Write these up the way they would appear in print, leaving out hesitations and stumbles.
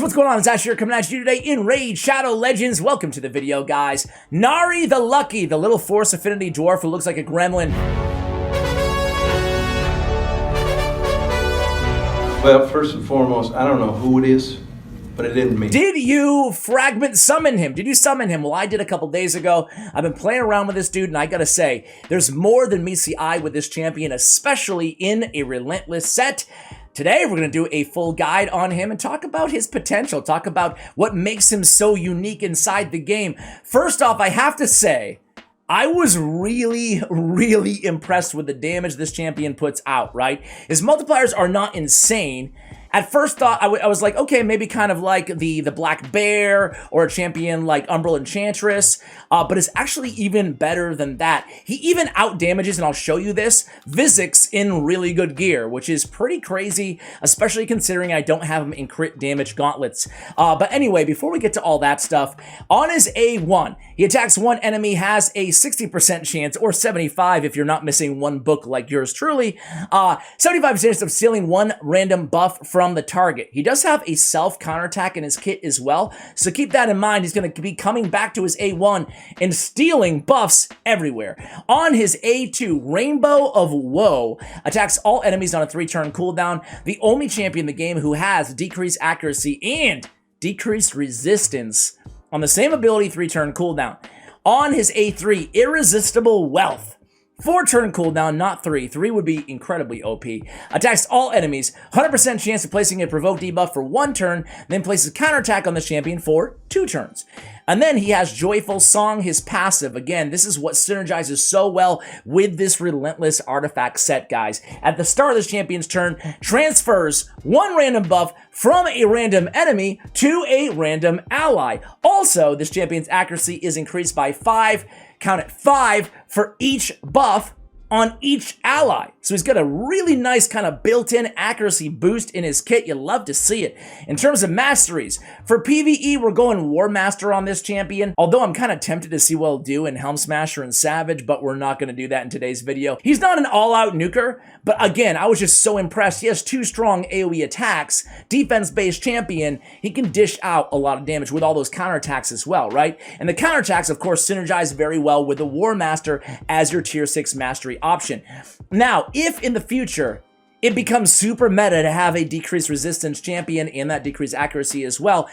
what's going on? It's Ash here coming at you today in Raid Shadow Legends. Welcome to the video, guys. Nari the Lucky, the little Force Affinity dwarf who looks like a gremlin. Well, first and foremost, I don't know who it is, but it isn't me. Did you fragment summon him? Did you summon him? Well, I did a couple days ago. I've been playing around with this dude, and I gotta say, there's more than meets the eye with this champion, especially in a Relentless set. Today, we're going to do a full guide on him and talk about his potential, talk about what makes him so unique inside the game. First off, I have to say, I was really impressed with the damage this champion puts out, right? His multipliers are not insane. At first thought, I was like, okay, maybe kind of like the Black Bear or a champion like Umbral Enchantress, but it's actually even better than that. He even out-damages, and I'll show you this, Vizix in really good gear, which is pretty crazy, especially considering I don't have him in crit damage gauntlets. But anyway, before we get to all that stuff, on his A1, he attacks one enemy, has a 60% chance, or 75 if you're not missing one book like yours truly, 75% chance of stealing one random buff from the target. He does have a self counterattack in his kit as well, so keep that in mind. He's going to be coming back to his A1 and stealing buffs everywhere. On his A2, Rainbow of Woe attacks all enemies on a 3-turn cooldown. The only champion in the game who has decreased accuracy and decreased resistance on the same ability 3-turn cooldown. On his A3, Irresistible Wealth. 4-turn cooldown, not 3. 3 would be incredibly OP. Attacks all enemies, 100% chance of placing a provoke debuff for 1 turn, then places counterattack on the champion for 2 turns. And then he has Joyful Song, his passive. Again, this is what synergizes so well with this Relentless artifact set, guys. At the start of this champion's turn, transfers 1 random buff from a random enemy to a random ally. Also, this champion's accuracy is increased by 5, count it, 5 for each buff on each ally. So he's got a really nice kind of built-in accuracy boost in his kit. You love to see it. In terms of masteries, for PvE, we're going War Master on this champion, although I'm kind of tempted to see what he'll do in Helm Smasher and Savage, but we're not going to do that in today's video. He's not an all-out nuker, but again, I was just so impressed. He has 2 strong AoE attacks, defense-based champion. He can dish out a lot of damage with all those counterattacks as well, right? And the counterattacks, of course, synergize very well with the War Master as your tier 6 mastery option. Now, if in the future it becomes super meta to have a decreased resistance champion and that decreased accuracy as well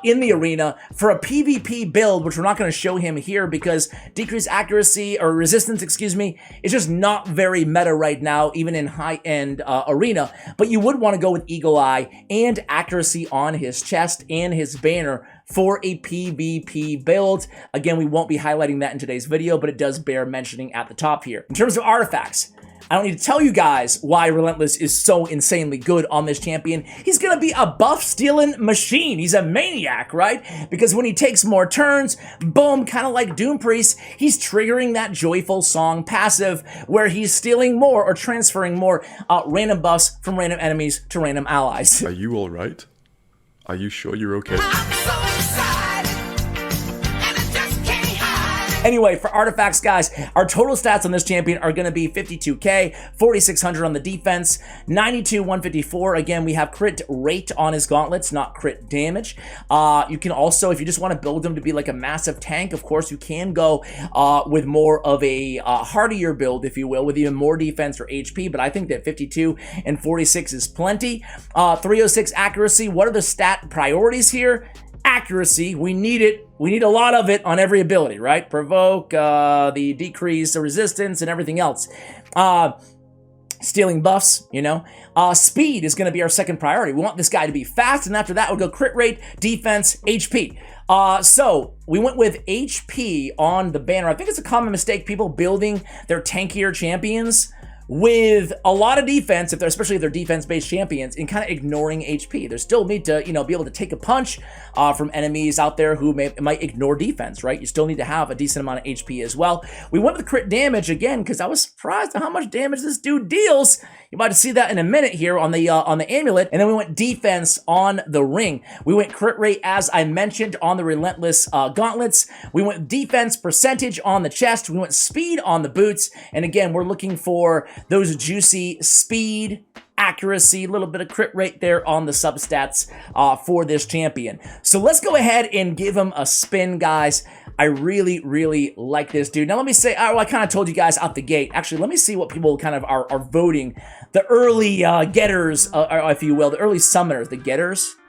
in the arena for a PvP build, which we're not going to show him here because decreased accuracy or resistance, excuse me, is just not very meta right now, even in high-end arena. But you would want to go with Eagle Eye and accuracy on his chest and his banner for a PvP build. Again, we won't be highlighting that in today's video, but it does bear mentioning at the top here. In terms of artifacts, I don't need to tell you guys why Relentless is so insanely good on this champion. He's going to be a buff-stealing machine. He's a maniac, right? Because when he takes more turns, boom, kind of like Doom Priest, he's triggering that Joyful Song passive where he's stealing more or transferring more random buffs from random enemies to random allies. Are you all right? Are you sure you're okay? Anyway, for artifacts, guys, our total stats on this champion are going to be 52k, 4600 on the defense, 92, 154. Again, we have crit rate on his gauntlets, not crit damage. You can also, if you just want to build him to be like a massive tank, of course, you can go with more of a hardier build, if you will, with even more defense or HP, but I think that 52 and 46 is plenty. 306 accuracy. What are the stat priorities here? Accuracy, we need it. We need a lot of it on every ability, right? Provoke, the decrease, the resistance, and everything else. Stealing buffs, you know. Speed is going to be our second priority. We want this guy to be fast, and after that, we'll go crit rate, defense, HP. So we went with HP on the banner. I think it's a common mistake, people building their tankier champions with a lot of defense, especially if they're defense-based champions, and kind of ignoring HP. They still need to, you know, be able to take a punch from enemies out there who might ignore defense, right? You still need to have a decent amount of HP as well. We went with crit damage again because I was surprised at how much damage this dude deals. You're about to see that in a minute here on the amulet. And then we went defense on the ring. We went crit rate, as I mentioned, on the Relentless gauntlets. We went defense percentage on the chest. We went speed on the boots. And again, we're looking for those juicy speed, accuracy, a little bit of crit rate there on the substats for this champion. So let's go ahead and give him a spin, guys. I really, really like this dude. Now, let me say, I kind of told you guys out the gate. Actually, let me see what people kind of are voting. The early getters, if you will, the early summoners, the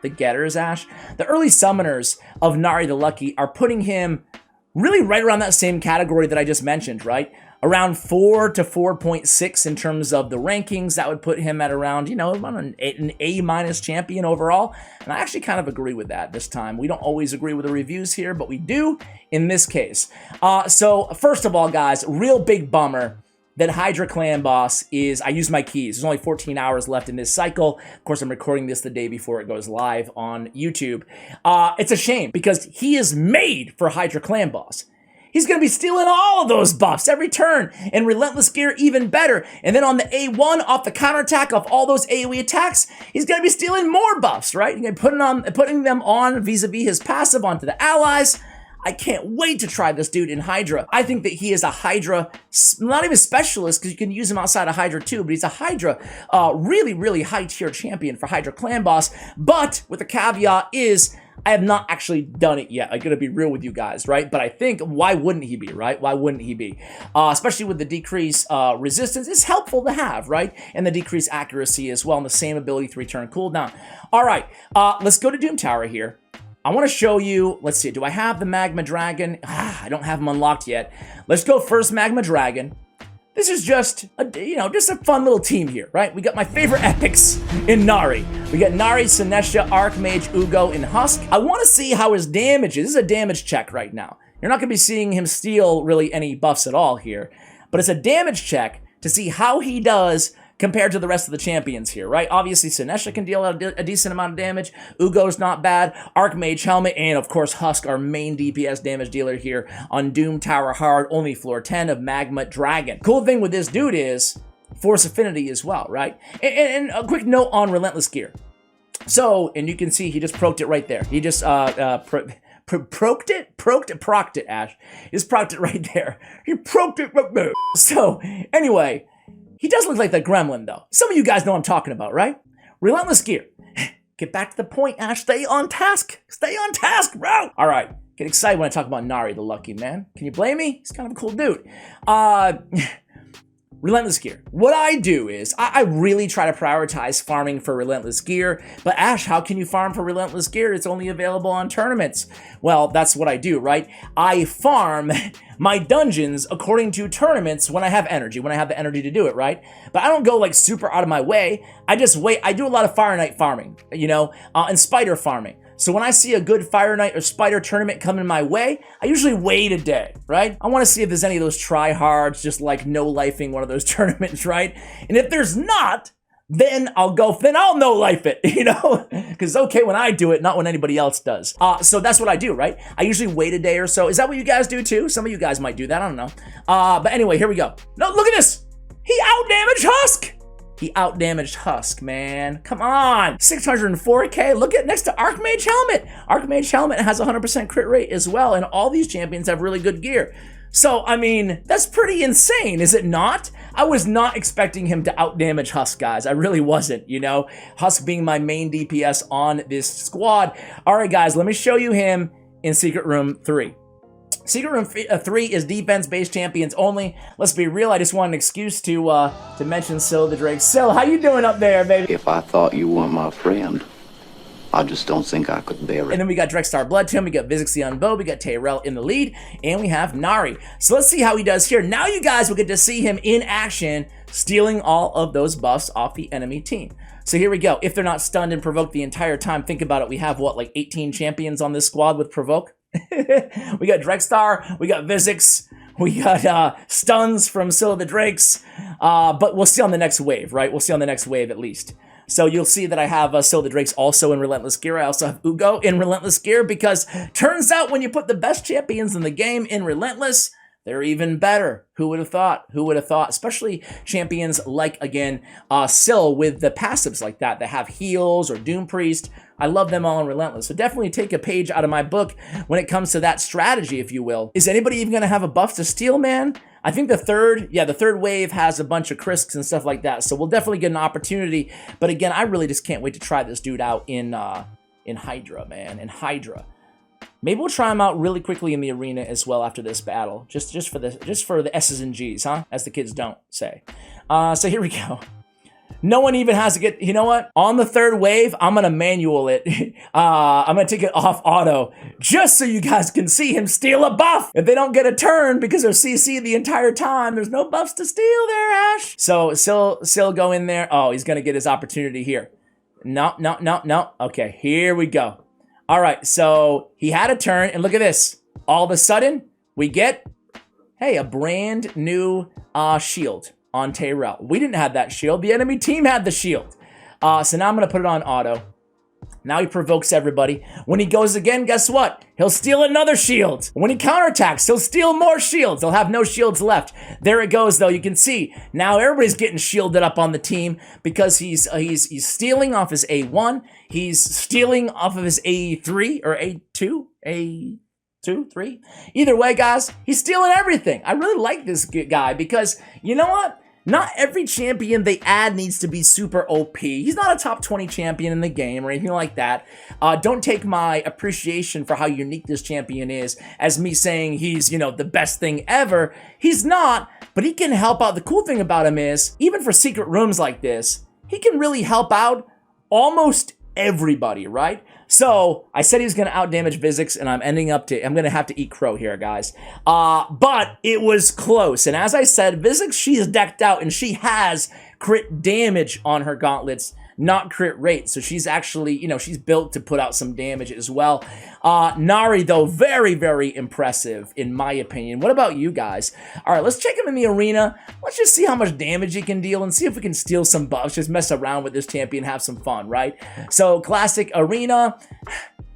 getters, Ash. The early summoners of Nari the Lucky are putting him really right around that same category that I just mentioned, right? Around 4 to 4.6 in terms of the rankings. That would put him at around, you know, an A- champion overall. And I actually kind of agree with that this time. We don't always agree with the reviews here, but we do in this case. So first of all, guys, real big bummer that Hydra Clan Boss is, I used my keys. There's only 14 hours left in this cycle. Of course, I'm recording this the day before it goes live on YouTube. It's a shame because he is made for Hydra Clan Boss. He's going to be stealing all of those buffs every turn, and Relentless gear even better. And then on the A1, off the counterattack of all those AoE attacks, he's going to be stealing more buffs, right? He's going to be putting them on vis-a-vis his passive onto the allies. I can't wait to try this dude in Hydra. I think that he is a Hydra, not even specialist, because you can use him outside of Hydra too, but he's a Hydra, really, really high tier champion for Hydra Clan Boss. But with the caveat is, I have not actually done it yet. I'm going to be real with you guys, right? But I think, why wouldn't he be, right? Why wouldn't he be? Especially with the decreased resistance. It's helpful to have, right? And the decreased accuracy as well, and the same ability to return cooldown. All right, let's go to Doom Tower here. I want to show you, let's see, do I have the Magma Dragon? I don't have him unlocked yet. Let's go first Magma Dragon. This is just just a fun little team here, right? We got my favorite epics in Nari. We got Nari, Sinesha, Archmage, Ugo, and Husk. I want to see how his damage is. This is a damage check right now. You're not going to be seeing him steal really any buffs at all here, but it's a damage check to see how he does compared to the rest of the champions here, right? Obviously, Sinesha can deal a decent amount of damage. Ugo's not bad. Archmage Helmet, and of course, Husk, our main DPS damage dealer here on Doom Tower Hard, only floor 10 of Magma Dragon. Cool thing with this dude is Force Affinity as well, right? And a quick note on Relentless gear. So, and you can see he just proked it right there. He just proced it, Ash. He just proked it right there. He proked it right there. So, anyway, he does look like the gremlin, though. Some of you guys know what I'm talking about, right? Relentless gear. Get back to the point, Ash. Stay on task. Stay on task, bro. All right. Get excited when I talk about Nari the Lucky, man. Can you blame me? He's kind of a cool dude. Relentless gear. What I do is, I really try to prioritize farming for Relentless gear, but Ash, how can you farm for Relentless gear? It's only available on tournaments. Well, that's what I do, right? I farm my dungeons according to tournaments when I have energy, when I have the energy to do it, right? But I don't go like super out of my way. I just wait. I do a lot of Fire Knight farming, and Spider farming. So when I see a good Fire Knight or Spider tournament coming my way, I usually wait a day, right? I want to see if there's any of those tryhards just like no-lifing one of those tournaments, right? And if there's not, then I'll no-life it, Because it's okay when I do it, not when anybody else does. So that's what I do, right? I usually wait a day or so. Is that what you guys do too? Some of you guys might do that, I don't know. But anyway, here we go. No, look at this! He outdamaged Husk! He outdamaged Husk, man. Come on. 604k. Look at next to Archmage Helmet. Archmage Helmet has 100% crit rate as well, and all these champions have really good gear. So, I mean, that's pretty insane, is it not? I was not expecting him to outdamage Husk, guys. I really wasn't, Husk being my main DPS on this squad. All right, guys, let me show you him in Secret Room 3. Secret Room 3 is defense-based champions only. Let's be real, I just want an excuse to mention Syl the Drake. Syl, how you doing up there, baby? If I thought you were my friend, I just don't think I could bear it. And then we got Drexstar Bloodtomb, we got Vizix the Unbow, we got Tyrell in the lead, and we have Nari. So let's see how he does here. Now you guys will get to see him in action, stealing all of those buffs off the enemy team. So here we go. If they're not stunned and provoked the entire time, think about it. We have, what, like 18 champions on this squad with provoke? We got Drexstar, we got Vizix, we got stuns from Syl the Drakes, but we'll see on the next wave, right? We'll see on the next wave at least. So you'll see that I have Syl the Drakes also in Relentless gear. I also have Ugo in Relentless gear because turns out when you put the best champions in the game in Relentless, they're even better. Who would have thought? Who would have thought? Especially champions like, again, Syl with the passives like that have heals or Doom Priest. I love them all in Relentless. So definitely take a page out of my book when it comes to that strategy, if you will. Is anybody even going to have a buff to steal, man? I think the third wave has a bunch of Krisks and stuff like that. So we'll definitely get an opportunity. But again, I really just can't wait to try this dude out in Hydra, man, in Hydra. Maybe we'll try him out really quickly in the arena as well after this battle, just for the S's and G's, huh? As the kids don't say. So here we go. No one even has to get, you know what? On the third wave, I'm gonna manual it. I'm gonna take it off auto, just so you guys can see him steal a buff. If they don't get a turn because they're CC the entire time, there's no buffs to steal there, Ash. So Syl go in there. Oh, he's gonna get his opportunity here. No. Okay, here we go. All right, so he had a turn, and look at this. All of a sudden, we get, hey, a brand new shield on Tyrell. We didn't have that shield. The enemy team had the shield. So now I'm going to put it on auto. Now he provokes everybody. When he goes again, guess what? He'll steal another shield. When he counterattacks, he'll steal more shields. They'll have no shields left. There it goes, though. You can see now everybody's getting shielded up on the team because he's stealing off his A1. He's stealing off of his A3 or A2, A2, 3. Either way, guys, he's stealing everything. I really like this guy because you know what? Not every champion they add needs to be super OP. He's not a top 20 champion in the game or anything like that. Don't take my appreciation for how unique this champion is as me saying he's, you know, the best thing ever. He's not, but he can help out. The cool thing about him is, even for secret rooms like this, he can really help out almost everybody, right? So I said he was going to outdamage Vizix, and I'm going to have to eat crow here, guys. But it was close. And as I said, Vizix, she is decked out, and she has crit damage on her gauntlets, not crit rate. So she's actually, you know, she's built to put out some damage as well. Nari, though, very, very impressive, in my opinion. What about you guys? All right, let's check him in the arena. Let's just see how much damage he can deal and see if we can steal some buffs. Just mess around with this champion, have some fun, right? So, classic arena.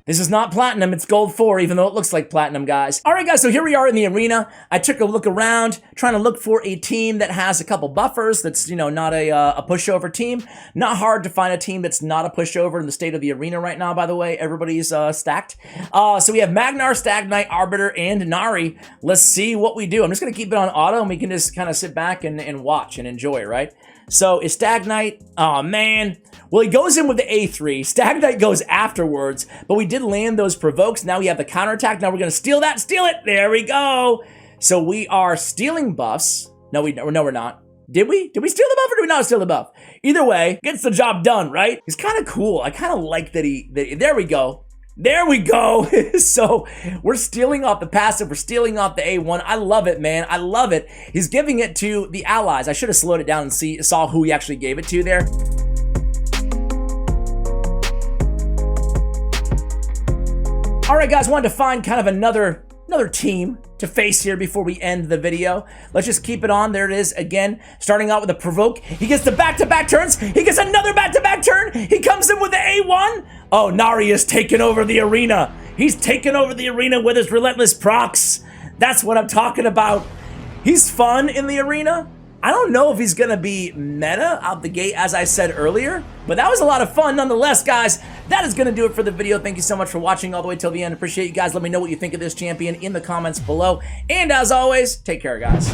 This is not platinum, it's gold 4, even though it looks like platinum, guys. All right, guys, so here we are in the arena. I took a look around, trying to look for a team that has a couple buffers, that's, you know, not a pushover team. Not hard to find a team that's not a pushover in the state of the arena right now, by the way. Everybody's stacked. So we have Magnar, Stag Knight, Arbiter, and Nari. Let's see what we do. I'm just going to keep it on auto, and we can just kind of sit back and watch and enjoy, right? So is Stag Knight, oh man. Well, he goes in with the A3. Stag Knight goes afterwards, but we did land those provokes. Now we have the counterattack. Now we're going to steal that. Steal it. There we go. So we are stealing buffs. No, we're not. Did we? Did we steal the buff or did we not steal the buff? Either way, gets the job done, right? He's kind of cool. I kind of like that there we go. There we go. So we're stealing off the passive. We're stealing off the A1. I love it, man. I love it. He's giving it to the allies. I should have slowed it down and saw who he actually gave it to there. All right, guys, wanted to find kind of another team to face here before we end the video. Let's just keep it on. There it is again, starting out with a provoke. He gets the back-to-back turns. He gets another back-to-back turn. He comes in with the A1. Oh, Nari is taking over the arena. He's taking over the arena with his Relentless procs. That's what I'm talking about. He's fun in the arena. I don't know if he's going to be meta out the gate, as I said earlier, but that was a lot of fun nonetheless, guys. That is going to do it for the video. Thank you so much for watching all the way till the end. Appreciate you guys. Let me know what you think of this champion in the comments below. And as always, take care, guys.